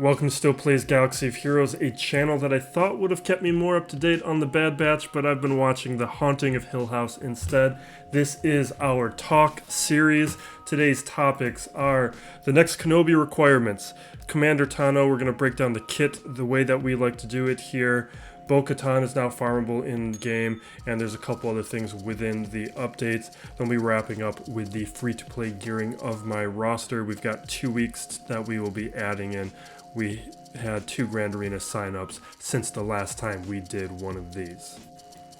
Welcome to Still Plays Galaxy of Heroes, a channel that I thought would have kept me more up to date on the Bad Batch, but I've been watching The Haunting of Hill House instead. This is our talk series. Today's topics are the next Kenobi requirements. Commander Tano, we're going to break down the kit the way that we like to do it here. Bo-katan is now farmable in-game, and there's a couple other things within the updates. Then we'll be wrapping up with the free-to-play gearing of my roster. We've got 2 weeks that we will be adding in. We had 2 Grand Arena signups since the last time we did one of these.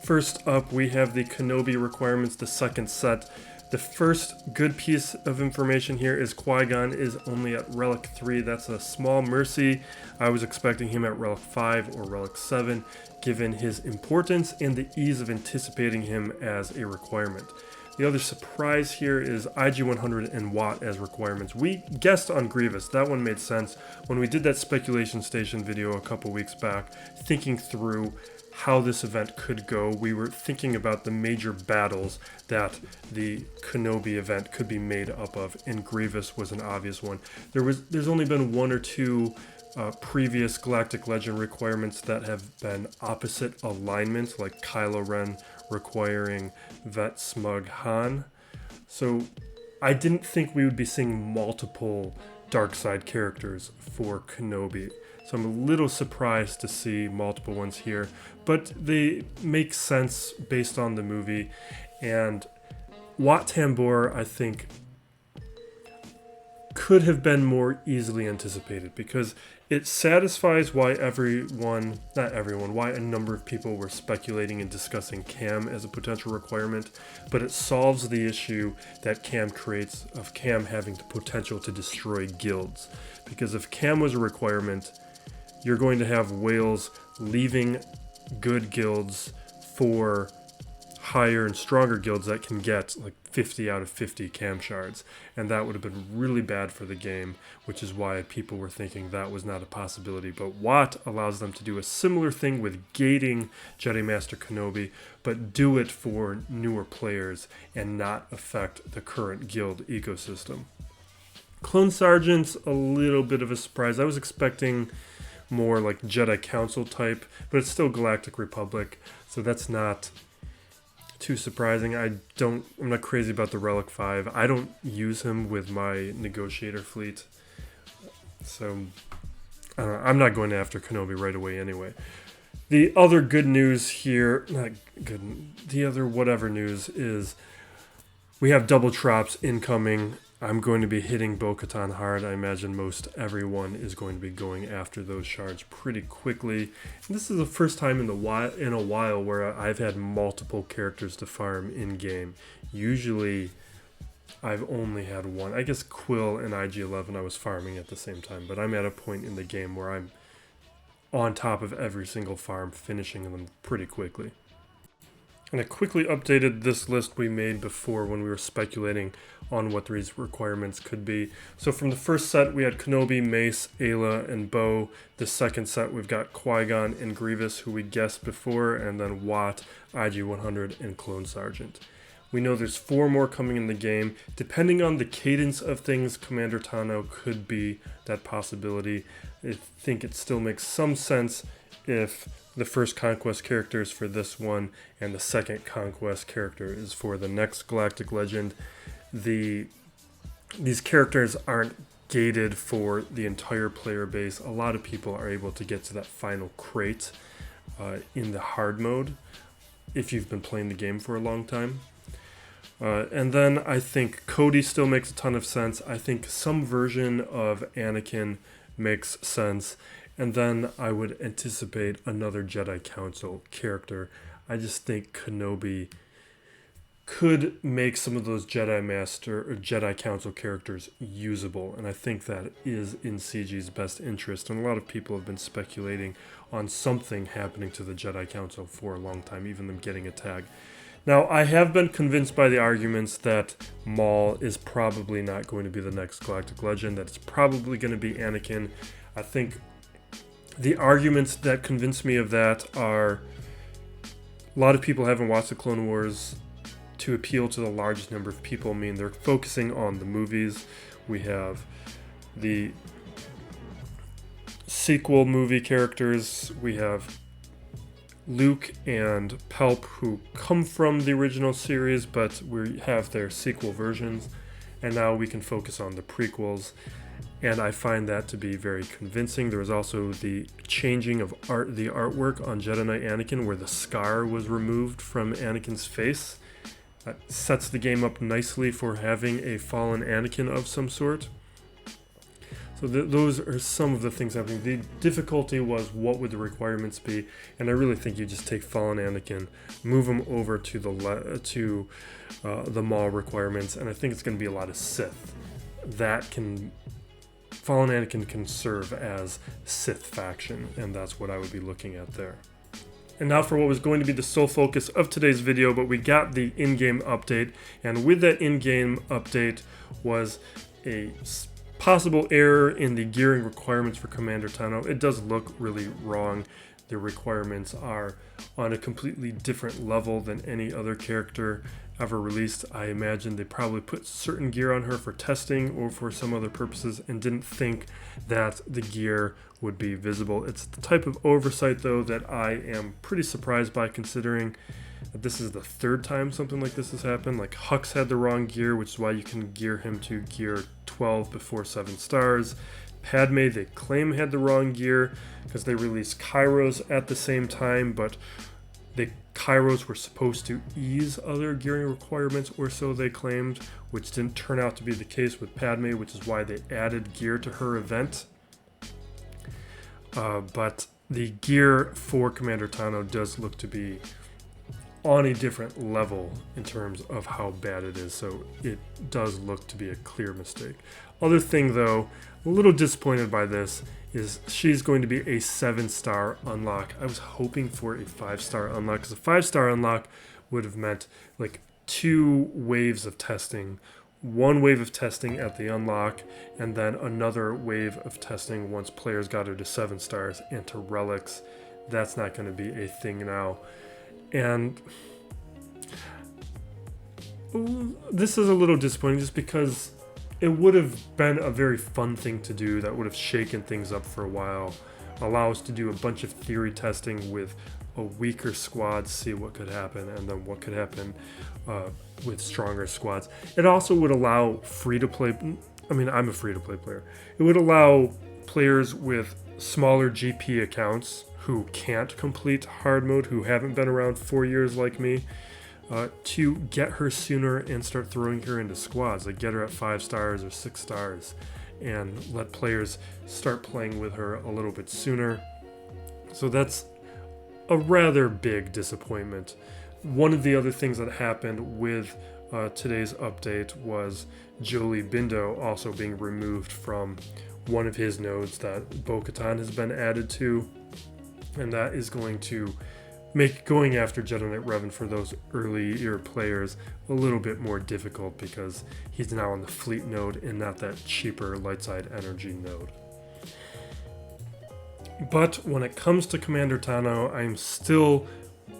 First up, we have the Kenobi Requirements, the second set. The first good piece of information here is Qui-Gon is only at Relic 3. That's a small mercy. I was expecting him at Relic 5 or Relic 7, given his importance and the ease of anticipating him as a requirement. The other surprise here is IG-100 and Watt as requirements. We guessed on Grievous. That one made sense. When we did that Speculation Station video a couple weeks back, thinking through how this event could go, we were thinking about the major battles that the Kenobi event could be made up of, and Grievous was an obvious one. There's only been 1 or 2 previous Galactic Legend requirements that have been opposite alignment, like Kylo Ren requiring Vet Smug Han. So I didn't think we would be seeing multiple dark side characters for Kenobi. So I'm a little surprised to see multiple ones here, but they make sense based on the movie. And Wat Tambor, I think, could have been more easily anticipated because it satisfies why why a number of people were speculating and discussing Cam as a potential requirement, but it solves the issue that Cam creates of Cam having the potential to destroy guilds. Because if Cam was a requirement, you're going to have whales leaving good guilds for higher and stronger guilds that can get like 50 out of 50 cam shards, and that would have been really bad for the game, which is why people were thinking that was not a possibility. But Watt allows them to do a similar thing with gating Jedi Master Kenobi, but do it for newer players and not affect the current guild ecosystem. Clone Sergeant's a little bit of a surprise. I was expecting more like Jedi Council type, but it's still Galactic Republic, so that's not too surprising. I'm not crazy about the Relic 5. I don't use him with my negotiator fleet, so I'm not going after Kenobi right away anyway. The other good news here, the other whatever news is we have double traps incoming. I'm going to be hitting Bo-Katan hard. I imagine most everyone is going to be going after those shards pretty quickly. And this is the first time in a while where I've had multiple characters to farm in-game. Usually, I've only had one. I guess Quill and IG-11 I was farming at the same time, but I'm at a point in the game where I'm on top of every single farm, finishing them pretty quickly. And I quickly updated this list we made before when we were speculating on what these requirements could be. So from the first set, we had Kenobi, Mace, Ayla, and Bo. The second set, we've got Qui-Gon and Grievous, who we guessed before, and then Watt, IG-100, and Clone Sergeant. We know there's 4 more coming in the game. Depending on the cadence of things, Commander Tano could be that possibility. I think it still makes some sense if the first Conquest character is for this one, and the second Conquest character is for the next Galactic Legend. These characters aren't gated for the entire player base. A lot of people are able to get to that final crate in the hard mode if you've been playing the game for a long time. And then I think Cody still makes a ton of sense. I think some version of Anakin makes sense. And then I would anticipate another Jedi Council character. I just think Kenobi could make some of those Jedi Master or Jedi Council characters usable. And I think that is in CG's best interest. And a lot of people have been speculating on something happening to the Jedi Council for a long time, even them getting a tag. Now, I have been convinced by the arguments that Maul is probably not going to be the next Galactic Legend, that it's probably going to be Anakin. I think the arguments that convince me of that are a lot of people haven't watched the Clone Wars to appeal to the largest number of people. I mean, they're focusing on the movies. We have the sequel movie characters. We have Luke and Palp, who come from the original series, but we have their sequel versions, and now we can focus on the prequels, and I find that to be very convincing. There was also the changing of the artwork on Jedi Knight Anakin, where the scar was removed from Anakin's face. That sets the game up nicely for having a fallen Anakin of some sort. So those are some of the things happening. The difficulty was, what would the requirements be? And I really think you just take fallen Anakin, move him over to the Maul requirements, and I think it's going to be a lot of Sith. Fallen Anakin can serve as Sith faction, and that's what I would be looking at there. And now for what was going to be the sole focus of today's video, but we got the in-game update, and with that in-game update was a possible error in the gearing requirements for Commander Tano. It does look really wrong. The requirements are on a completely different level than any other character ever released. I imagine they probably put certain gear on her for testing or for some other purposes and didn't think that the gear would be visible. It's the type of oversight, though, that I am pretty surprised by, considering that this is the third time something like this has happened. Like, Hux had the wrong gear, which is why you can gear him to gear 12 before 7 stars. Padme, they claim, had the wrong gear because they released Kairos at the same time, but the Kairos were supposed to ease other gearing requirements, or so they claimed, which didn't turn out to be the case with Padme, which is why they added gear to her event. But the gear for Commander Tano does look to be on a different level in terms of how bad it is, so it does look to be a clear mistake. Other thing, though, a little disappointed by this is she's going to be a 7-star unlock. I was hoping for a 5-star unlock, because a 5-star unlock would have meant like 2 waves of testing. 1 wave of testing at the unlock, and then another wave of testing once players got her to 7 stars and to relics. That's not going to be a thing now. And this is a little disappointing, just because it would have been a very fun thing to do that would have shaken things up for a while. Allow us to do a bunch of theory testing with a weaker squad, see what could happen, and then what could happen with stronger squads. It also would allow free-to-play, I mean, I'm a free-to-play player. It would allow players with smaller GP accounts who can't complete hard mode, who haven't been around 4 years like me, to get her sooner and start throwing her into squads, like get her at 5 stars or 6 stars, and let players start playing with her a little bit sooner. So that's a rather big disappointment. One of the other things that happened with today's update was Jolee Bindo also being removed from one of his nodes that bo-katan has been added to, and that is going to make going after Jedi Knight Revan for those earlier players a little bit more difficult, because he's now on the fleet node and not that cheaper light side energy node. But when it comes to Commander Tano, I'm still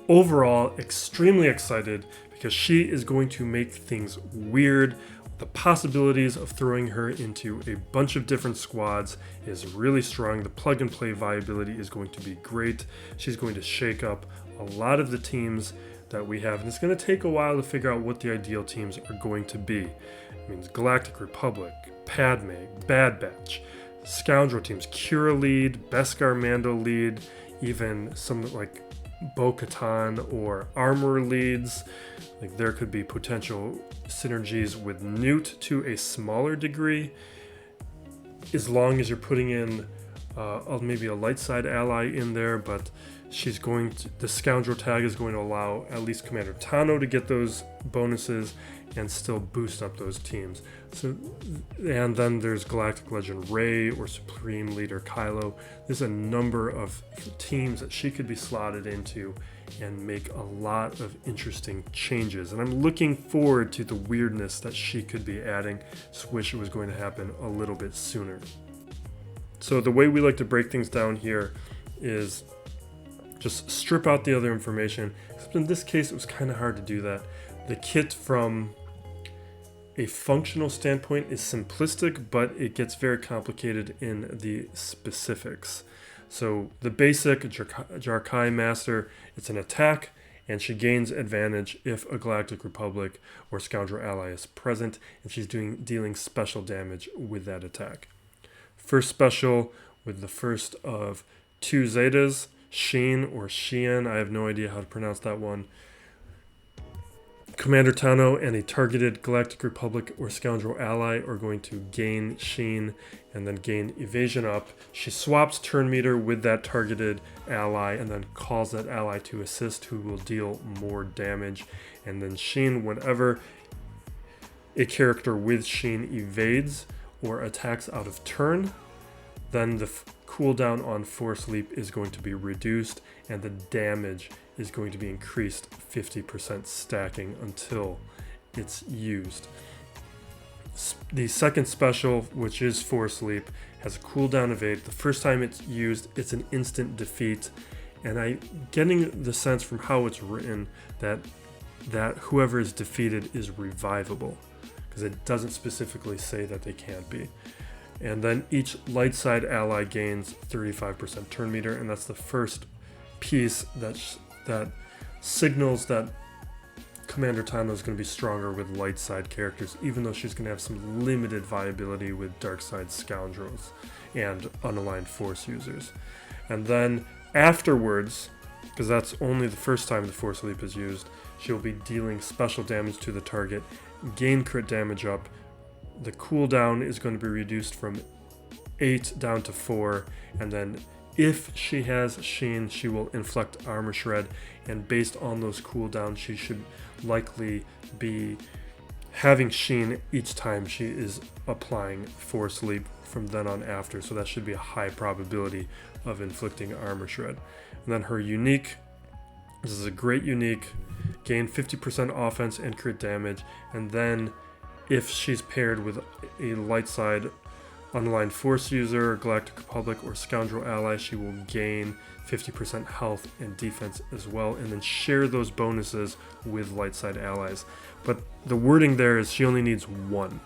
overall extremely excited, because she is going to make things weird. The possibilities of throwing her into a bunch of different squads is really strong. The plug and play viability is going to be great. She's going to shake up a lot of the teams that we have, and it's going to take a while to figure out what the ideal teams are going to be. It means Galactic Republic, Padme, Bad Batch, Scoundrel teams, Kira lead, Beskar Mando lead, even some like bo-katan or Armor leads. Like, there could be potential synergies with Newt to a smaller degree, as long as you're putting in maybe a light side ally in there. But she's going to, the Scoundrel tag is going to allow at least Commander Tano to get those bonuses and still boost up those teams. So, and then there's Galactic Legend Rey or Supreme Leader Kylo. There's a number of teams that she could be slotted into and make a lot of interesting changes. And I'm looking forward to the weirdness that she could be adding. Just wish it was going to happen a little bit sooner. So the way we like to break things down here is just strip out the other information. Except in this case, it was kind of hard to do that. The kit from a functional standpoint is simplistic, but it gets very complicated in the specifics. So the basic Jedi Master, it's an attack, and she gains advantage if a Galactic Republic or Scoundrel ally is present, and she's dealing special damage with that attack. First special with the first of 2 Zetas, Sheen or Sheehan, I have no idea how to pronounce that one. Commander Tano and a targeted Galactic Republic or Scoundrel ally are going to gain Sheen and then gain evasion up. She swaps turn meter with that targeted ally and then calls that ally to assist, who will deal more damage. And then Sheen, whenever a character with Sheen evades or attacks out of turn, then the cooldown on Force Leap is going to be reduced and the damage is going to be increased 50% stacking until it's used. The second special, which is Force Leap, has a cooldown of 8. The first time it's used, it's an instant defeat, and I'm getting the sense from how it's written that whoever is defeated is revivable, because it doesn't specifically say that they can't be. And then each light side ally gains 35% turn meter, and that's the first piece that signals that Commander Tano is going to be stronger with light side characters, even though she's going to have some limited viability with dark side scoundrels and unaligned force users. And then afterwards, because that's only the first time the Force Leap is used, she'll be dealing special damage to the target, gain crit damage up. The cooldown is going to be reduced from 8 down to 4, and then if she has Sheen, she will inflict Armor Shred, and based on those cooldowns, she should likely be having Sheen each time she is applying Force Leap from then on after, so that should be a high probability of inflicting Armor Shred. And then her unique, this is a great unique, gain 50% offense and crit damage, and then if she's paired with a light side unaligned force user, Galactic Republic, or Scoundrel ally, she will gain 50% health and defense as well, and then share those bonuses with light side allies. But the wording there is she only needs 1.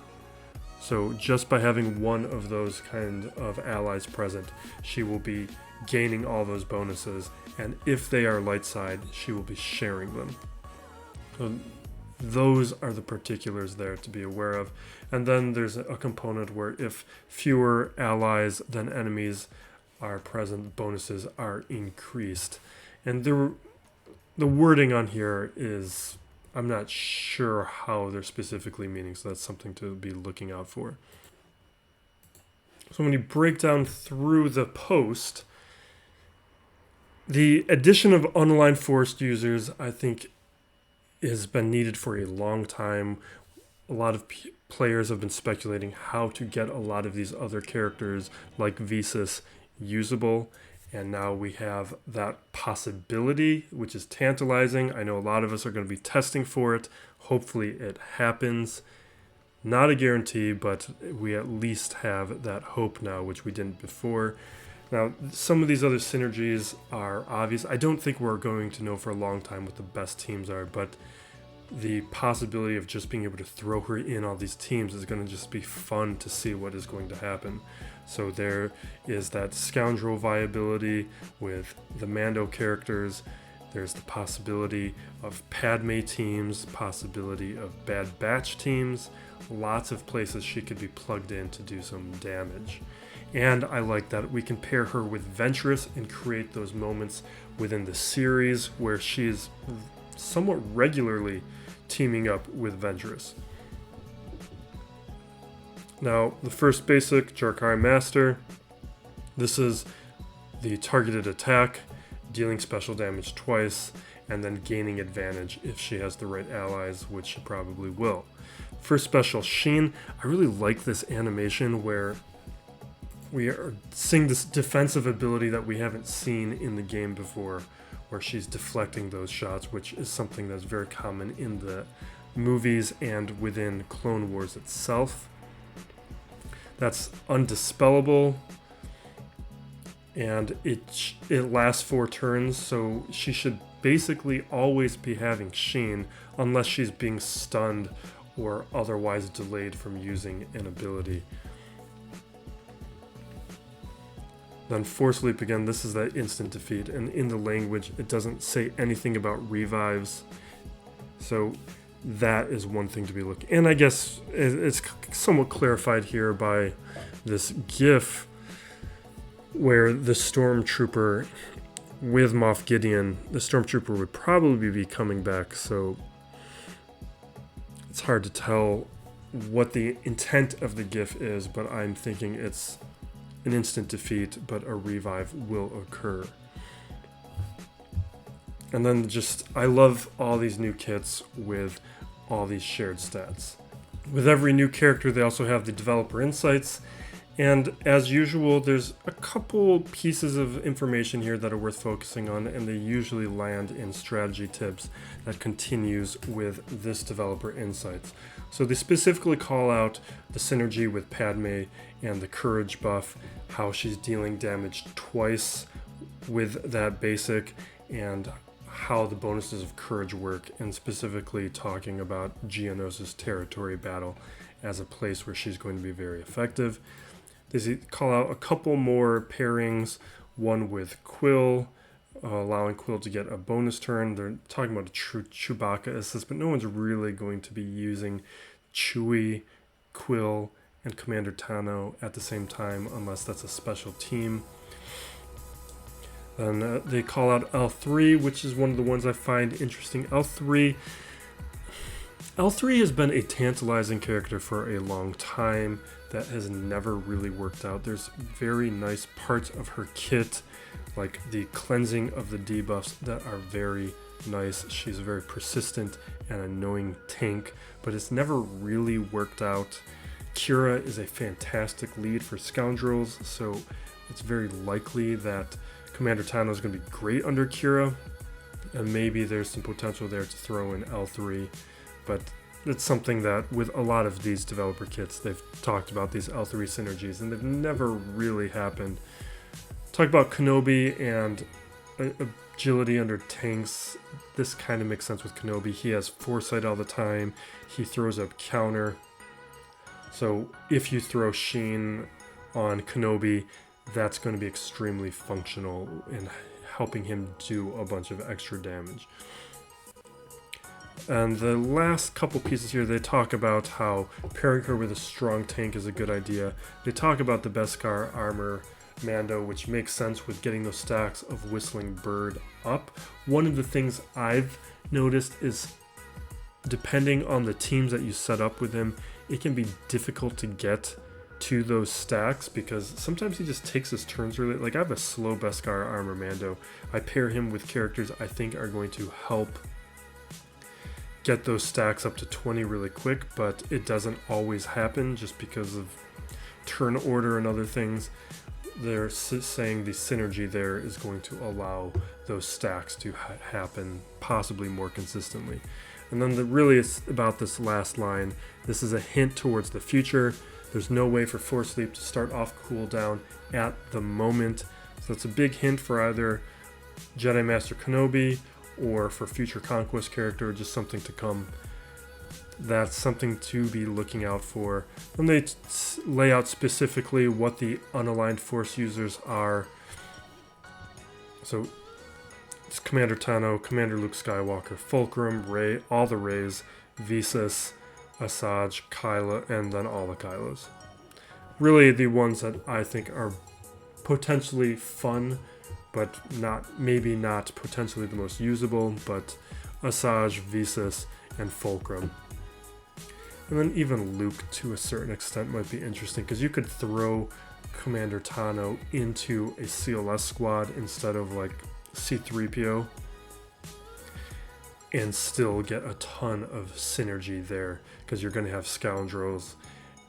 So just by having one of those kind of allies present, she will be gaining all those bonuses, and if they are light side, she will be sharing them. So those are the particulars there to be aware of. And then there's a component where if fewer allies than enemies are present, bonuses are increased. And the wording on here is, I'm not sure how they're specifically meaning, so that's something to be looking out for. So when you break down through the post, the addition of unaligned force users, I think, has been needed for a long time. A lot of players have been speculating how to get a lot of these other characters like Visas usable, and now we have that possibility, which is tantalizing. I know a lot of us are going to be testing for it. Hopefully it happens. Not a guarantee, but we at least have that hope now, which we didn't before. Now, some of these other synergies are obvious. I don't think we're going to know for a long time what the best teams are, but the possibility of just being able to throw her in all these teams is going to just be fun to see what is going to happen. So there is that Scoundrel viability with the Mando characters. There's the possibility of Padme teams, possibility of Bad Batch teams. Lots of places she could be plugged in to do some damage. And I like that we can pair her with Ventress and create those moments within the series where she's somewhat regularly teaming up with Ventress. Now, the first basic, Jedi Master. This is the targeted attack, dealing special damage twice, and then gaining advantage if she has the right allies, which she probably will. First special, Sheen. I really like this animation where we are seeing this defensive ability that we haven't seen in the game before, where she's deflecting those shots, which is something that's very common in the movies and within Clone Wars itself. That's undispellable, and it lasts 4 turns, so she should basically always be having Sheen unless she's being stunned or otherwise delayed from using an ability. Then Force Leap again, this is that instant defeat, and in the language it doesn't say anything about revives, so that is one thing to be looking. And I guess it's somewhat clarified here by this GIF where the Stormtrooper with Moff Gideon, the Stormtrooper would probably be coming back, so it's hard to tell what the intent of the GIF is, but I'm thinking it's an instant defeat, but a revive will occur. And then I love all these new kits with all these shared stats. With every new character, they also have the developer insights. And as usual, there's a couple pieces of information here that are worth focusing on, and they usually land in strategy tips that continues with this developer insights. So they specifically call out the synergy with Padme and the courage buff, how she's dealing damage twice with that basic, and how the bonuses of courage work, and specifically talking about Geonosis territory battle as a place where she's going to be very effective. They call out a couple more pairings, one with Quill, allowing Quill to get a bonus turn. They're talking about a true Chewbacca assist, but no one's really going to be using Chewie, Quill, and Commander Tano at the same time unless that's a special team. And they call out L3, which is one of the ones I find interesting. L3 has been a tantalizing character for a long time that has never really worked out. There's very nice parts of her kit, like the cleansing of the debuffs, that are very nice. She's a very persistent and annoying tank, but it's never really worked out. Kira is a fantastic lead for Scoundrels, so it's very likely that Commander Tano is going to be great under Kira, and maybe there's some potential there to throw in L3, but it's something that with a lot of these developer kits, they've talked about these L3 synergies, and they've never really happened. Talk about Kenobi and agility under tanks. This kind of makes sense with Kenobi. He has foresight all the time. He throws up counter. So if you throw Sheen on Kenobi, that's going to be extremely functional in helping him do a bunch of extra damage. And the last couple pieces here, they talk about how pairing her with a strong tank is a good idea. They talk about the Beskar armor Mando, which makes sense with getting those stacks of Whistling Bird up. One of the things I've noticed is, depending on the teams that you set up with him, it can be difficult to get to those stacks because sometimes he just takes his turns really. Like, I have a slow Beskar armor Mando. I pair him with characters I think are going to help get those stacks up to 20 really quick, but it doesn't always happen just because of turn order and other things. They're saying the synergy there is going to allow those stacks to happen possibly more consistently. And then really it's about this last line. This is a hint towards the future. There's no way for Force Leap to start off cooldown at the moment. So it's a big hint for either Jedi Master Kenobi or for future Conquest character, just something to come. That's something to be looking out for. And they lay out specifically what the unaligned Force users are. So it's Commander Tano, Commander Luke Skywalker, Fulcrum, Rey, all the Reys, Visas, Asajj, Kylo, and then all the Kylos. Really the ones that I think are potentially fun, but maybe not potentially the most usable, but Asajj, Visas, and Fulcrum. And then even Luke, to a certain extent, might be interesting, because you could throw Commander Tano into a CLS squad instead of like C-3PO and still get a ton of synergy there, because you're going to have Scoundrels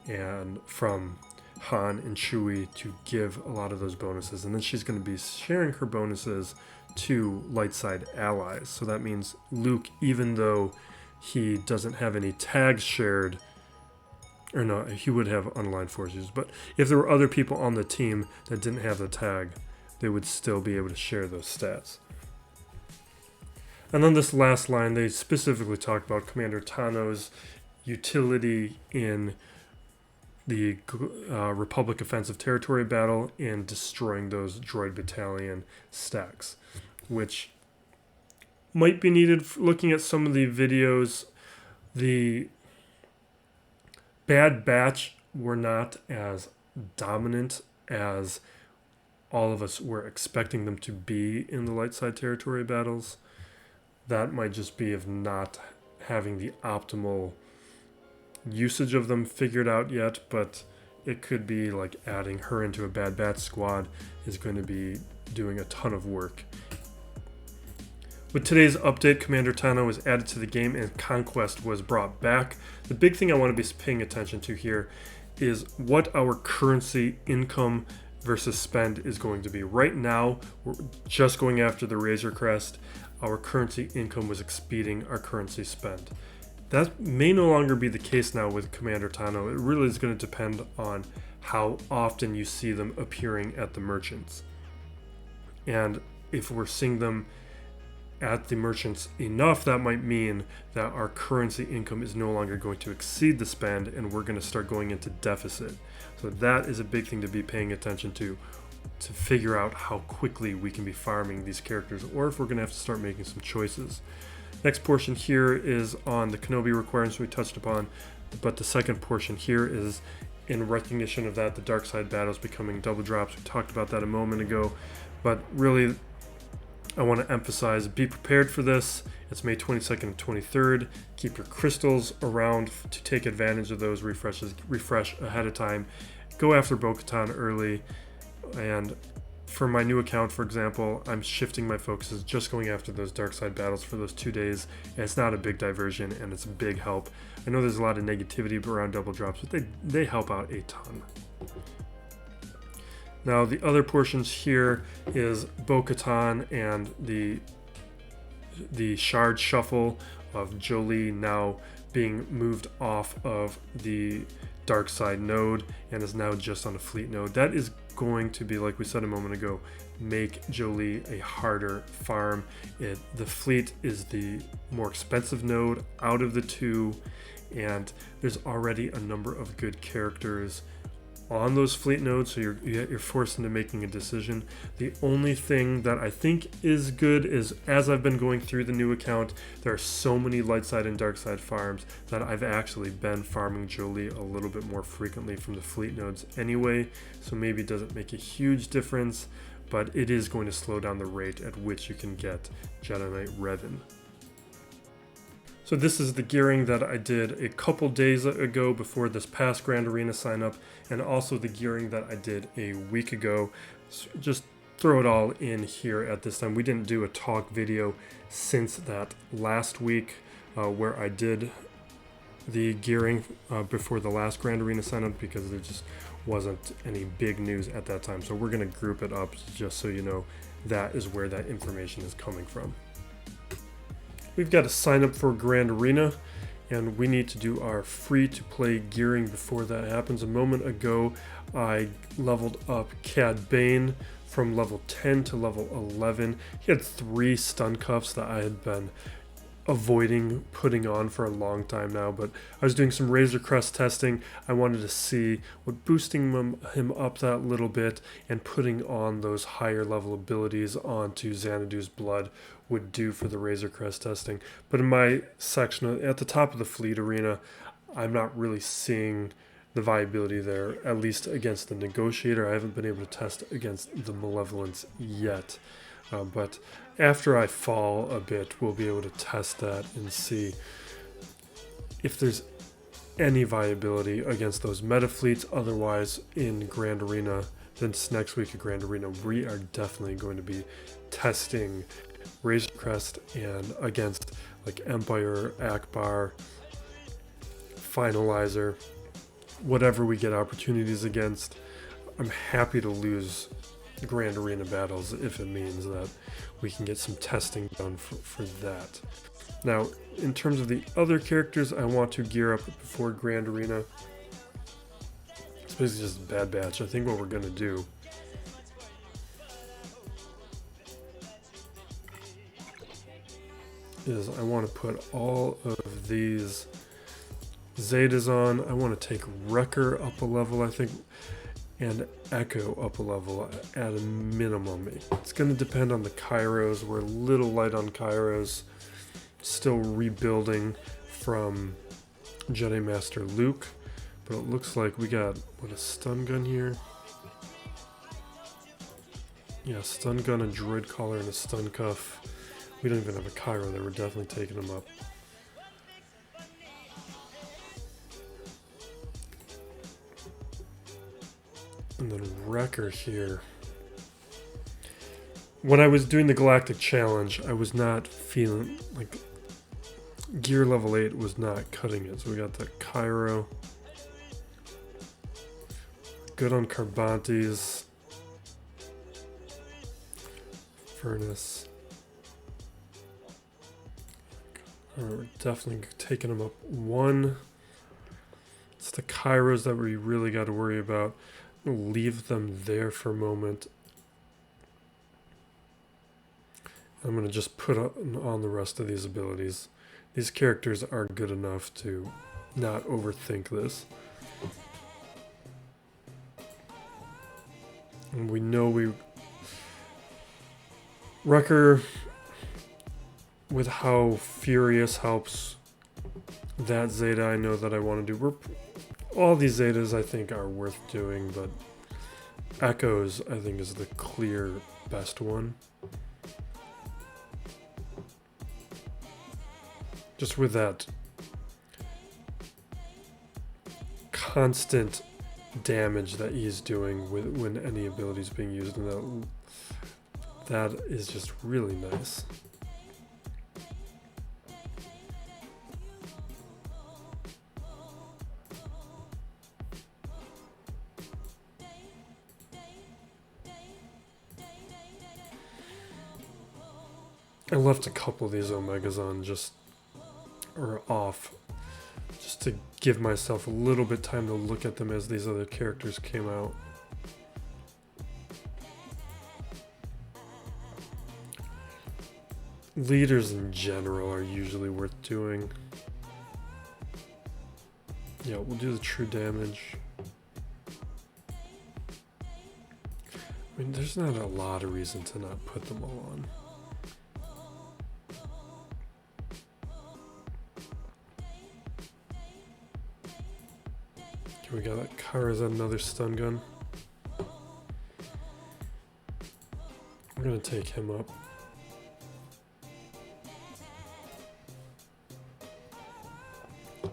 and from Han and Chewie to give a lot of those bonuses, and then she's going to be sharing her bonuses to light side allies. So that means Luke, even though he doesn't have any tags shared, or no, he would have unaligned forces, but if there were other people on the team that didn't have the tag, they would still be able to share those stats. And then this last line, they specifically talk about Commander Tano's utility in the Republic Offensive Territory battle and destroying those droid battalion stacks, which might be needed. Looking at some of the videos, the Bad Batch were not as dominant as all of us were expecting them to be in the light side territory battles. That might just be of not having the optimal usage of them figured out yet, but it could be like adding her into a Bad Batch squad is going to be doing a ton of work. With today's update, Commander Tano was added to the game and Conquest was brought back. The big thing I want to be paying attention to here is what our currency income versus spend is going to be. Right now, we're just going after the Razor Crest. Our currency income was exceeding our currency spend. That may no longer be the case now with Commander Tano. It really is going to depend on how often you see them appearing at the merchants. And if we're seeing them at the merchants enough, that might mean that our currency income is no longer going to exceed the spend and we're going to start going into deficit. So that is a big thing to be paying attention to figure out how quickly we can be farming these characters, or if we're going to have to start making some choices. Next portion here is on the Kenobi requirements we touched upon, but the second portion here is in recognition of that, the dark side battles becoming double drops. We talked about that a moment ago, but really I want to emphasize, be prepared for this. It's May 22nd and 23rd. Keep your crystals around to take advantage of those refreshes. Refresh ahead of time. Go after bo-katan early. And for my new account, for example, I'm shifting my focuses, just going after those dark side battles for those 2 days. And it's not a big diversion, and it's a big help. I know there's a lot of negativity around double drops, but they help out a ton. Now the other portions here is bo-katan and the shard shuffle of Jolee now being moved off of the dark side node and is now just on a fleet node. That is going to be, like we said a moment ago, make Jolee a harder farm. The fleet is the more expensive node out of the two, and there's already a number of good characters on those fleet nodes, so you're forced into making a decision. The only thing that I think is good is, as I've been going through the new account, there are so many light side and dark side farms that I've actually been farming Jolee a little bit more frequently from the fleet nodes anyway, so maybe it doesn't make a huge difference, but it is going to slow down the rate at which you can get Jedi Knight Revan. So this is the gearing that I did a couple days ago before this past Grand Arena sign up, and also the gearing that I did a week ago. So just throw it all in here at this time. We didn't do a talk video since that last week where I did the gearing before the last Grand Arena sign up, because there just wasn't any big news at that time. So we're going to group it up just so you know that is where that information is coming from. We've got to sign up for Grand Arena, and we need to do our free-to-play gearing before that happens. A moment ago, I leveled up Cad Bane from level 10 to level 11. He had 3 stun cuffs that I had been avoiding putting on for a long time now, but I was doing some Razor Crest testing. I wanted to see what boosting him up that little bit and putting on those higher level abilities onto Xanadu's Blood would do for the Razor Crest testing. But in my section at the top of the fleet arena, I'm not really seeing the viability there, at least against the Negotiator. I haven't been able to test against the Malevolence yet. But after I fall a bit, we'll be able to test that and see if there's any viability against those meta fleets. Otherwise, in Grand Arena, this next week at Grand Arena, we are definitely going to be testing Razor Crest and against like Empire, Akbar, Finalizer, whatever we get opportunities against. I'm happy to lose Grand Arena battles if it means that we can get some testing done for that. Now, in terms of the other characters I want to gear up before Grand Arena, it's basically just a Bad Batch. I think what we're going to do is I want to put all of these Zeta's on. I want to take Wrecker up a level, I think, and Echo up a level at a minimum. It's going to depend on the Kairos. We're a little light on Kairos. Still rebuilding from Jedi Master Luke, but it looks like we got, what, a stun gun here? Yeah, stun gun, a droid collar, and a stun cuff. We don't even have a Cairo there. We're definitely taking them up. And then Wrecker here. When I was doing the Galactic Challenge, I was not feeling like gear level 8 was not cutting it. So we got the Cairo. Good on Carbantes. Furnace. We're definitely taking them up one. It's the Kairos that we really got to worry about. We'll leave them there for a moment. I'm going to just put on the rest of these abilities. These characters are good enough to not overthink this. And we know Wrecker, with how Furious helps that Zeta, I know that I want to do. All these Zetas I think are worth doing, but Echoes I think is the clear best one. Just with that constant damage that he's doing when any ability is being used, and that is just really nice. I left a couple of these Omegas on or off, just to give myself a little bit time to look at them as these other characters came out. Leaders in general are usually worth doing. Yeah, we'll do the true damage. I mean, there's not a lot of reason to not put them all on. Okay, we got that Kara's another stun gun. We're gonna take him up.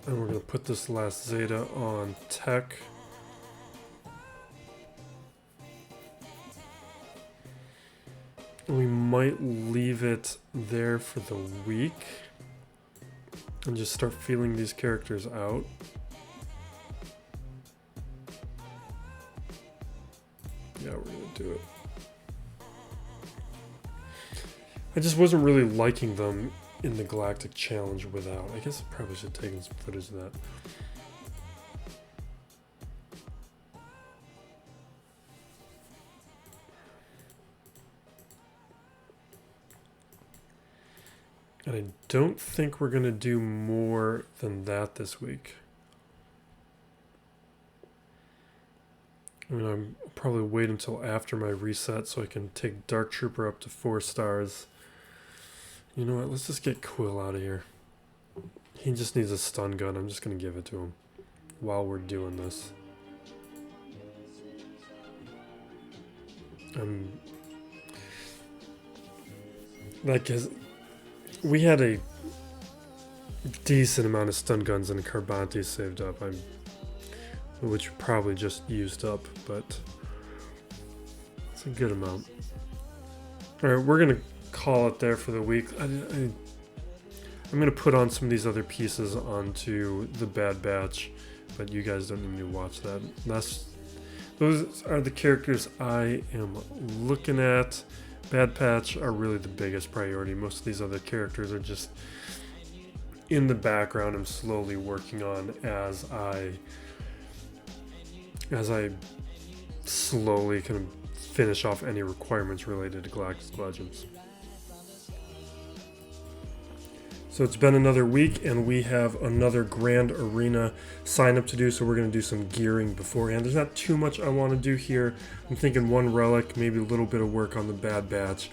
And we're going to put this last Zeta on tech. We might leave it there for the week and just start feeling these characters out. Yeah, we're going to do it. I just wasn't really liking them in the Galactic Challenge without. I guess I probably should take some footage of that. And I don't think we're going to do more than that this week. I mean, I'll probably wait until after my reset so I can take Dark Trooper up to 4 stars. You know what, let's just get Quill out of here. He just needs a stun gun. I'm just going to give it to him while we're doing this. We had a decent amount of stun guns and Carbantes saved up, which we probably just used up, but it's a good amount. Alright, we're going to call it there for the week. I'm going to put on some of these other pieces onto the Bad Batch, but you guys don't need to watch that. Those are the characters I am looking at. Bad Batch are really the biggest priority. Most of these other characters are just in the background. I'm slowly working on as I slowly kind of finish off any requirements related to Galactic Legends. So it's been another week, and we have another Grand Arena sign up to do, so we're going to do some gearing beforehand. There's not too much I want to do here. I'm thinking one relic, maybe a little bit of work on the Bad Batch.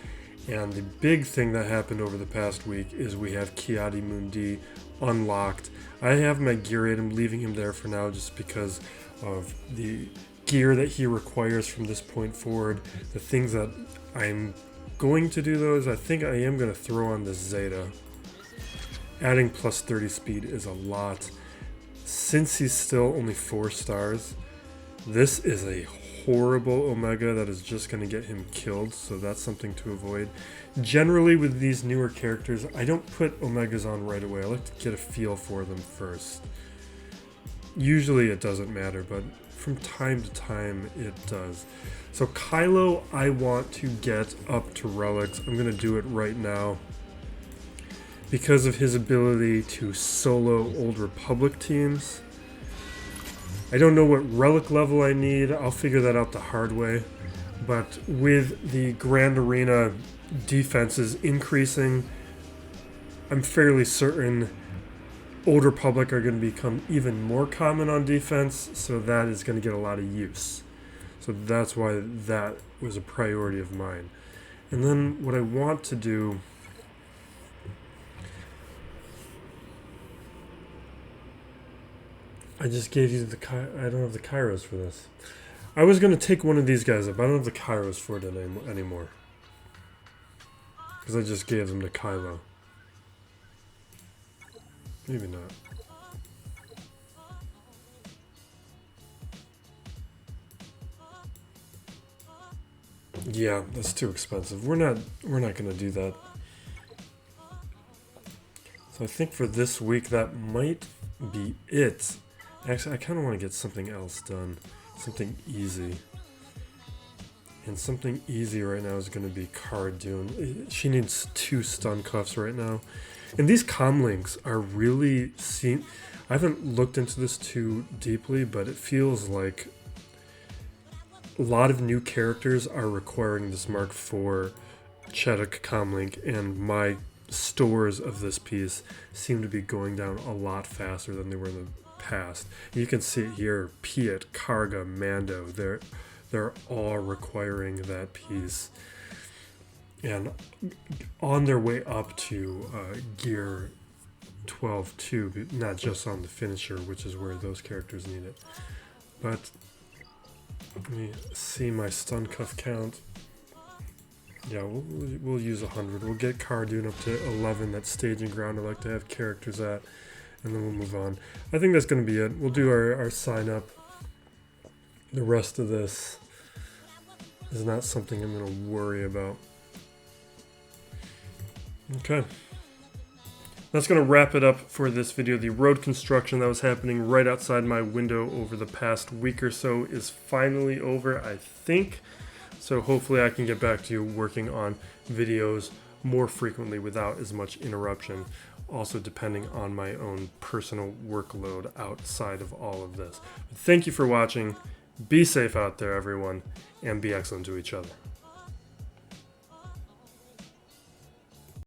And the big thing that happened over the past week is we have Ki-Adi-Mundi unlocked. I have my gear item, leaving him there for now just because of the gear that he requires from this point forward. The things that I'm going to do, though, is I think I am going to throw on the Zeta. Adding plus 30 speed is a lot. Since he's still only 4 stars, this is a horrible Omega that is just going to get him killed, so that's something to avoid. Generally, with these newer characters, I don't put Omegas on right away. I like to get a feel for them first. Usually it doesn't matter, but from time to time it does. So Kylo, I want to get up to relics. I'm going to do it right now. Because of his ability to solo Old Republic teams. I don't know what relic level I need. I'll figure that out the hard way. But with the Grand Arena defenses increasing, I'm fairly certain Old Republic are going to become even more common on defense, so that is going to get a lot of use. So that's why that was a priority of mine. And then what I want to do... I just gave you the I don't have the Kairos for this. I was going to take one of these guys up. I don't have the Kairos for it anymore. Because I just gave them to Kylo. Maybe not. Yeah, that's too expensive. We're not going to do that. So I think for this week that might be it. Actually, I kind of want to get something else done. Something easy. And something easy right now is going to be Cara Dune. She needs 2 stun cuffs right now. And these comm links are really... I haven't looked into this too deeply, but it feels like a lot of new characters are requiring this Mark IV Cheddark comm link, and my stores of this piece seem to be going down a lot faster than they were in the past. You can see it here, Piet, Karga, Mando, they're all requiring that piece, and on their way up to gear 12 too, not just on the finisher, which is where those characters need it. But let me see my stun cuff count. Yeah, we'll use 100. We'll get Cara Dune up to 11. That's staging ground I like to have characters at. And then we'll move on. I think that's going to be it. We'll do our sign up. The rest of this is not something I'm going to worry about. Okay. That's going to wrap it up for this video. The road construction that was happening right outside my window over the past week or so is finally over, I think. So hopefully I can get back to you working on videos more frequently without as much interruption. Also depending on my own personal workload outside of all of this. Thank you for watching. Be safe out there, everyone, and be excellent to each other.